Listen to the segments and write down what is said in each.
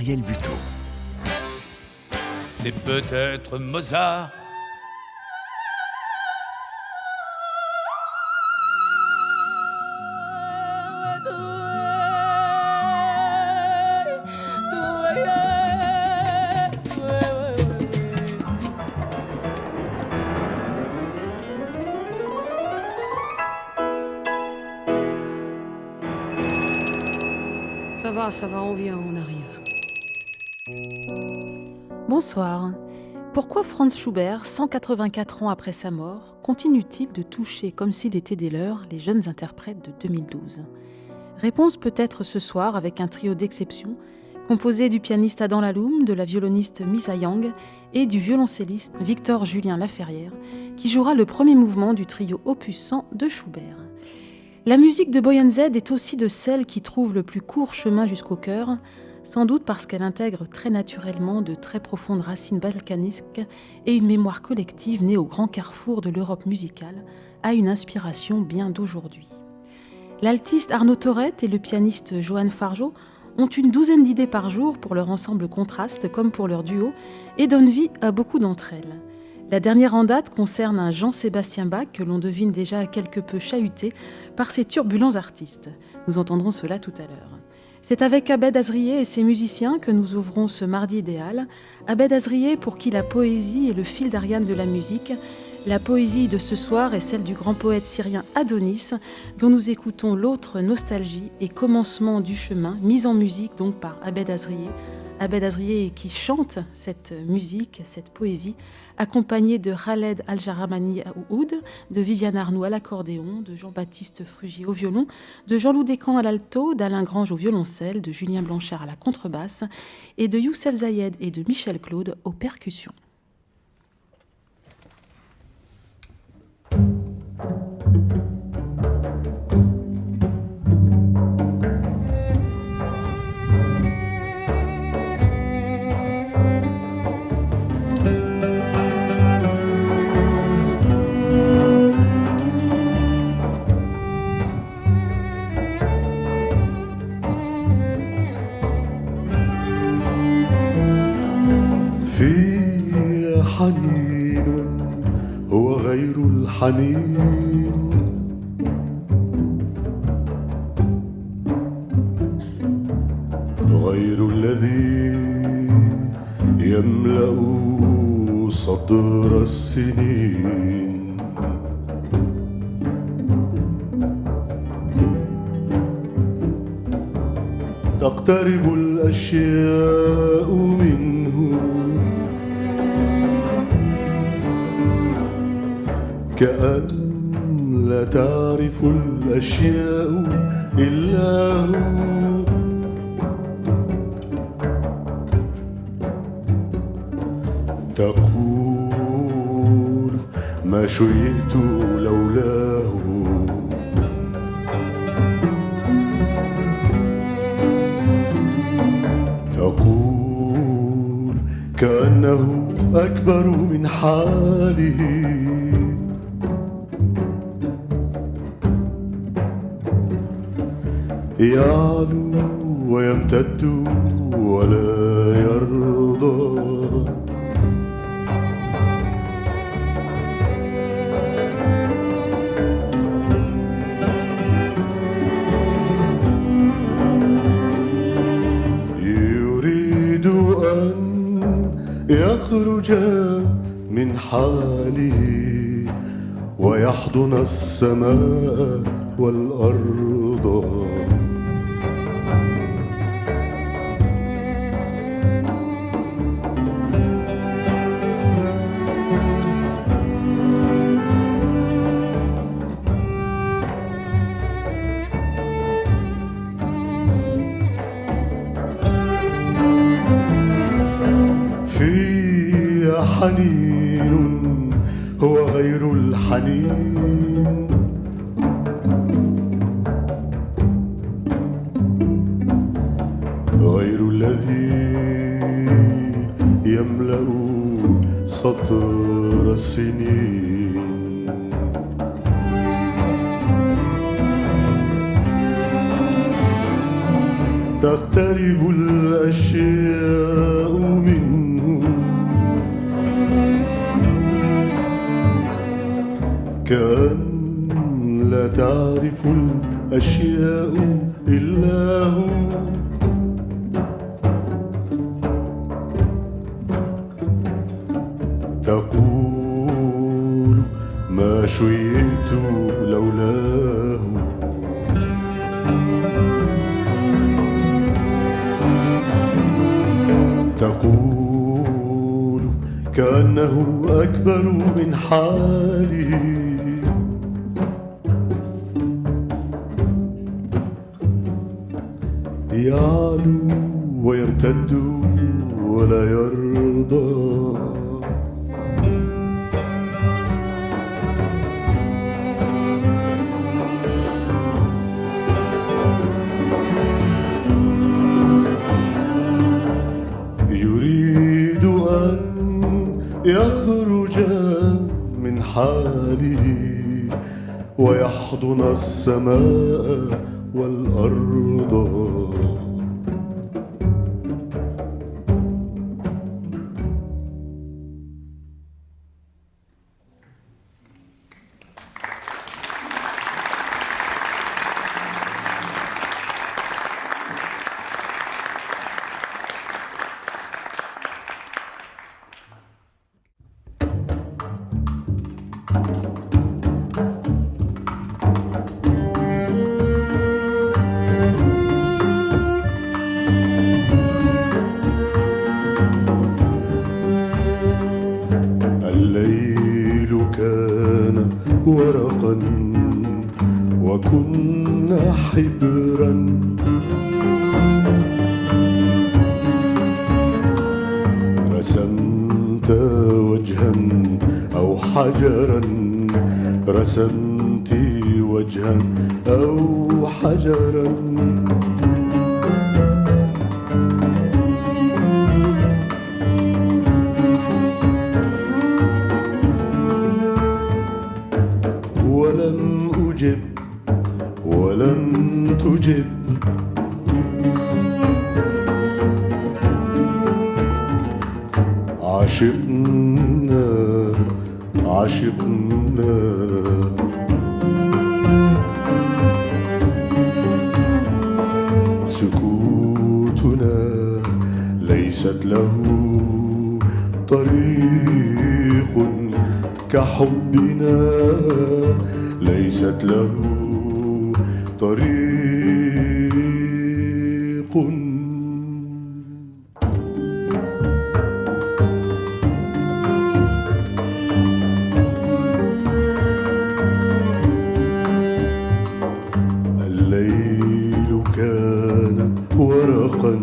Ariel Buteau. C'est peut-être Mozart. Ça va, on vient, on arrive. Bonsoir. Pourquoi Franz Schubert, 184 ans après sa mort, continue-t-il de toucher comme s'il était des leurs les jeunes interprètes de 2012 ? Réponse peut-être ce soir avec un trio d'exception, composé du pianiste Adam Laloum, de la violoniste Misa Yang et du violoncelliste Victor Julien Laferrière, qui jouera le premier mouvement du trio opus 100 de Schubert. La musique de Boyan Z est aussi de celles qui trouvent le plus court chemin jusqu'au cœur, sans doute parce qu'elle intègre très naturellement de très profondes racines balkanisques et une mémoire collective née au grand carrefour de l'Europe musicale, à une inspiration bien d'aujourd'hui. L'altiste Arnaud Thorette et le pianiste Johan Fargeau ont une douzaine d'idées par jour pour leur ensemble contraste comme pour leur duo et donnent vie à beaucoup d'entre elles. La dernière en date concerne un Jean-Sébastien Bach que l'on devine déjà quelque peu chahuté par ses turbulents artistes. Nous entendrons cela tout à l'heure. C'est avec Abed Azrié et ses musiciens que nous ouvrons ce mardi idéal. Abed Azrié pour qui la poésie est le fil d'Ariane de la musique. La poésie de ce soir est celle du grand poète syrien Adonis, dont nous écoutons l'autre Nostalgie et commencement du chemin, mise en musique donc par Abed Azrié. Abed Azrié qui chante cette musique, cette poésie, accompagné de Khaled Al-Jaramani au oud, de Viviane Arnoux à l'accordéon, de Jean-Baptiste Frugy au violon, de Jean-Loup Descamps à l'alto, d'Alain Grange au violoncelle, de Julien Blanchard à la contrebasse et de Youssef Zayed et de Michel Claude aux percussions. حنين هو غير الحنين غير الذي يملأ صدر السنين تقترب الأشياء منه كأن لا تعرف الأشياء إلا هو تقول ما شيئت لولاه تقول كأنه أكبر من حاله يعلو ويمتد ولا يرضى يريد أن يخرج من حاله ويحضن السماء والأرض حنين هو غير الحنين غير الذي يملأ سطر السنين تقترب الأشياء منه كأن لا تعرف الأشياء إلا هو تقول ما شيئت لولاه تقول كأنه أكبر من حاله يعلو ويمتد ولا يرضى يريد أن يخرج من حاله ويحضن السماء والأرض الليل كان ورقا وكنا حبرا رسمت وجها أو حجرا رسمت وجها أو حجرا ولم أجب ولم تجب عشقنا عشقنا سكوتنا ليست له طريق كحبنا ليست له طريق الليل كان ورقا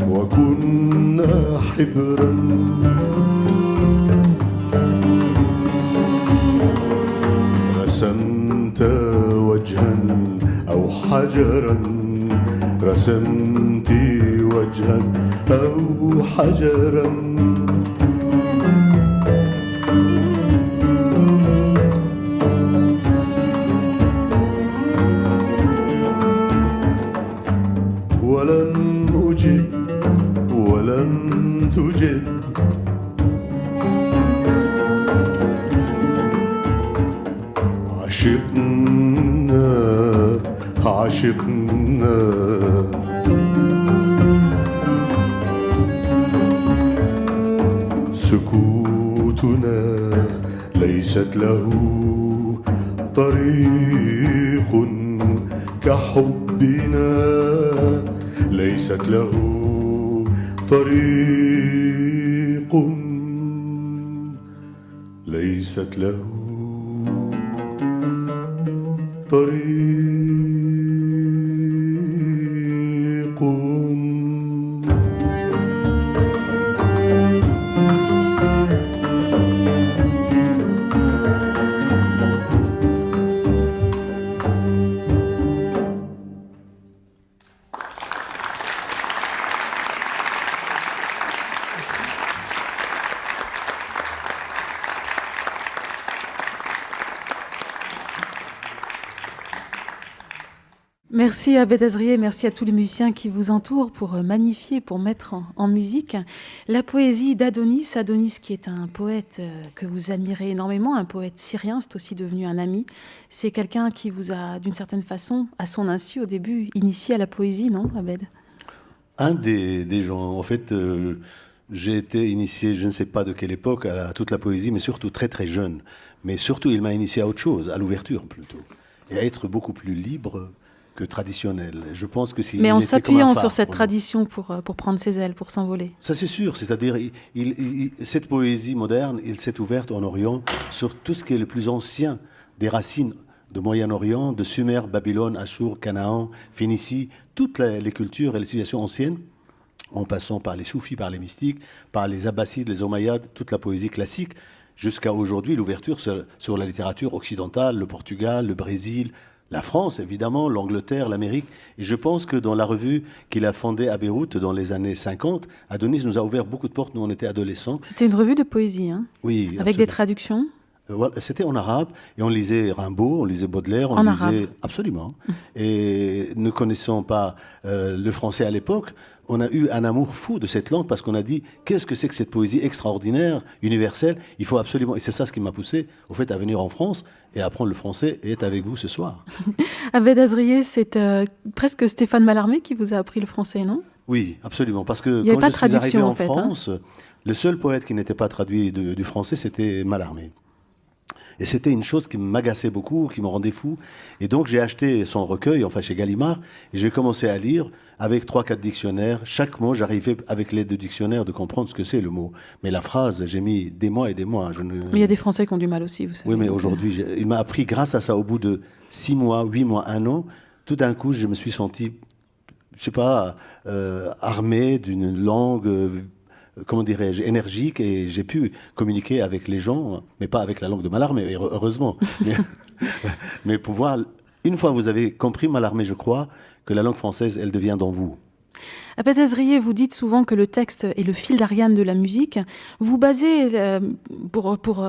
وكنا حبرا رسمت وجها أو حجرا رسمت وجها أو حجرا ولم أجب ولم تجب عشقنا عشقنا سكوتنا ليست له طريق كحبنا ليست له طريق ليست له طريق Merci Abed Azrié, merci à tous les musiciens qui vous entourent pour magnifier, pour mettre en musique la poésie d'Adonis. Adonis qui est un poète que vous admirez énormément, un poète syrien, c'est aussi devenu un ami. C'est quelqu'un qui vous a, d'une certaine façon, à son insu au début, initié à la poésie, non Abed? Un des gens, en fait, j'ai été initié, je ne sais pas de quelle époque, à toute la poésie, mais surtout très très jeune. Mais surtout, il m'a initié à autre chose, à l'ouverture plutôt, et à être beaucoup plus libre que traditionnel. Je pense que si Mais il en était comme un s'appuyant phare sur cette pour moi. tradition pour prendre ses ailes, pour s'envoler. Ça c'est sûr, c'est-à-dire cette poésie moderne, il s'est ouverte en Orient sur tout ce qui est le plus ancien des racines de Moyen-Orient, de Sumer, Babylone, Ashur, Canaan, Phénicie, toutes les cultures et les civilisations anciennes, en passant par les soufis, par les mystiques, par les abbassides, les omeyyades, toute la poésie classique, jusqu'à aujourd'hui l'ouverture sur la littérature occidentale, le Portugal, le Brésil, la France, évidemment, l'Angleterre, l'Amérique. Et je pense que dans la revue qu'il a fondée à Beyrouth dans les années 50, Adonis nous a ouvert beaucoup de portes. Nous, on était adolescents. C'était une revue de poésie, hein, Oui, avec absolument. des traductions. Voilà, c'était en arabe et on lisait Rimbaud, on lisait Baudelaire, on En lisait arabe. absolument. Et ne connaissant pas le français à l'époque, on a eu un amour fou de cette langue parce qu'on a dit qu'est-ce que c'est que cette poésie extraordinaire, universelle. Il faut absolument, et c'est ça ce qui m'a poussé au fait à venir en France et à apprendre le français et être avec vous ce soir. Abed Azrié, c'est presque Stéphane Mallarmé qui vous a appris le français, non? Oui, absolument, parce que Il y avait quand pas je de suis arrivé traduction, en en fait, hein. France, le seul poète qui n'était pas traduit du français, c'était Mallarmé. Et c'était une chose qui m'agaçait beaucoup, qui me rendait fou. Et donc j'ai acheté son recueil, enfin chez Gallimard, et j'ai commencé à lire avec 3-4 dictionnaires. Chaque mot, j'arrivais avec l'aide de dictionnaire de comprendre ce que c'est le mot. Mais la phrase, j'ai mis des mois et des mois. Mais il y a des Français qui ont du mal aussi, vous savez. Oui, mais donc, aujourd'hui, il m'a appris grâce à ça, au bout de 6 mois, 8 mois, 1 an, tout d'un coup, je me suis senti, je sais pas, armé d'une langue, comment dirais-je, énergique, et j'ai pu communiquer avec les gens, mais pas avec la langue de Mallarmé, heureusement. Mais pouvoir, une fois vous avez compris Mallarmé, je crois, que la langue française, elle devient dans vous. Abed Azrié, vous dites souvent que le texte est le fil d'Ariane de la musique. Vous basez, pour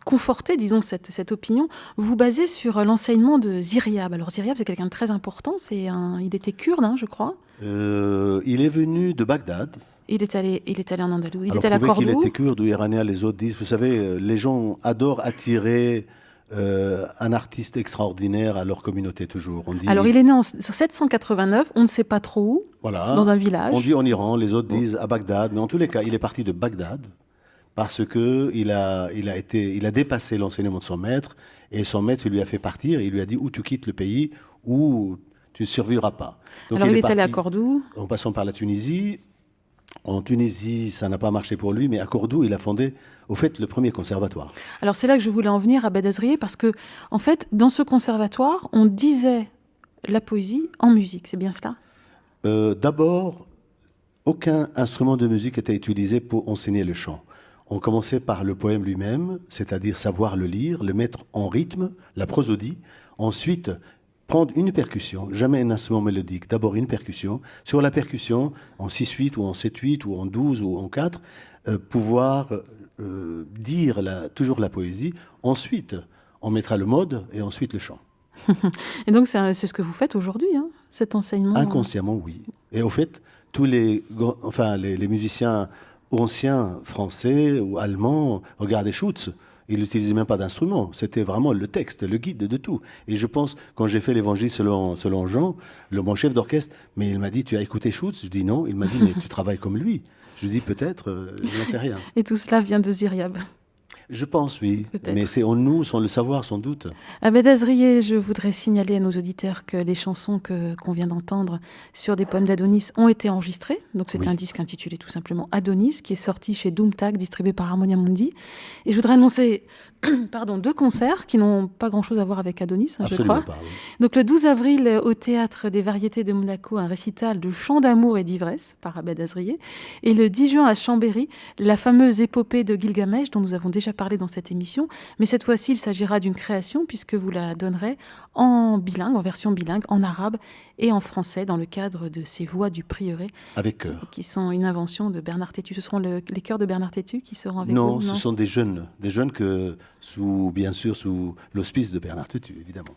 conforter, disons, cette opinion, vous basez sur l'enseignement de Ziryab. Alors Ziryab, c'est quelqu'un de très important, il était kurde, hein, je crois. Il est venu de Bagdad. Il est allé en Andalousie, il Alors, est allé à prouver qu'il Cordoue. était kurde ou iranien, les autres disent, vous savez, les gens adorent attirer un artiste extraordinaire à leur communauté toujours. On dit, Alors il est né en 789, on ne sait pas trop où, voilà, dans un village. on dit en Iran, les autres disent à Bagdad, mais en tous les cas, il est parti de Bagdad parce que il a dépassé l'enseignement de son maître et son maître lui a fait partir. Il lui a dit ou tu quittes le pays ou tu ne survivras pas. Donc, Alors il est allé à parti Cordoue. en passant par la Tunisie. En Tunisie, ça n'a pas marché pour lui, mais à Cordoue, il a fondé, au fait, le premier conservatoire. Alors c'est là que je voulais en venir à Abed Azrié, parce que, en fait, dans ce conservatoire, on disait la poésie en musique, c'est bien cela? D'abord, aucun instrument de musique n'était utilisé pour enseigner le chant. On commençait par le poème lui-même, c'est-à-dire savoir le lire, le mettre en rythme, la prosodie. Ensuite, prendre une percussion, jamais un instrument mélodique, d'abord une percussion. Sur la percussion, en 6/8 ou en 7/8 ou en 12 ou en 4, pouvoir dire toujours la poésie. Ensuite, on mettra le mode et ensuite le chant. Et donc c'est ce que vous faites aujourd'hui, hein, cet enseignement. Inconsciemment, oui. Et au fait, tous les musiciens anciens français ou allemands, regardez Schütz, il n'utilisait même pas d'instrument. C'était vraiment le texte, le guide de tout. Et je pense, quand j'ai fait l'évangile selon Jean, mon chef d'orchestre, mais il m'a dit, tu as écouté Schütz? Je dis non. Il m'a dit, mais tu travailles comme lui. Je dis peut-être, je n'en sais rien. Et tout cela vient de Ziryab. Je pense, oui. Peut-être. Mais c'est en nous, sans le savoir, sans doute. Abed Azrié, je voudrais signaler à nos auditeurs que les chansons qu'on vient d'entendre sur des poèmes d'Adonis ont été enregistrées. Donc c'est Oui. un disque intitulé tout simplement Adonis, qui est sorti chez Doomtag, distribué par Harmonia Mundi. Et je voudrais annoncer deux concerts qui n'ont pas grand-chose à voir avec Adonis, hein, je Absolument crois. pas. Oui. Donc le 12 avril, au Théâtre des Variétés de Monaco, un récital de chants d'amour et d'ivresse par Abed Azrié. Et le 10 juin à Chambéry, la fameuse épopée de Gilgamesh dont nous avons déjà parlé dans cette émission. Mais cette fois-ci, il s'agira d'une création puisque vous la donnerez en bilingue, en version bilingue, en arabe et en français dans le cadre de ces voix du prieuré Avec cœur. qui sont une invention de Bernard Tétu. Ce seront les chœurs de Bernard Tétu qui seront avec Non, vous, ce sont des jeunes que bien sûr, sous l'auspice de Bernard Tutu, évidemment.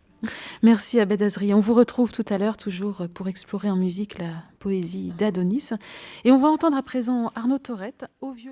Merci Abed Azri. On vous retrouve tout à l'heure toujours pour explorer en musique la poésie d'Adonis. Et on va entendre à présent Arnaud Taurette au violon.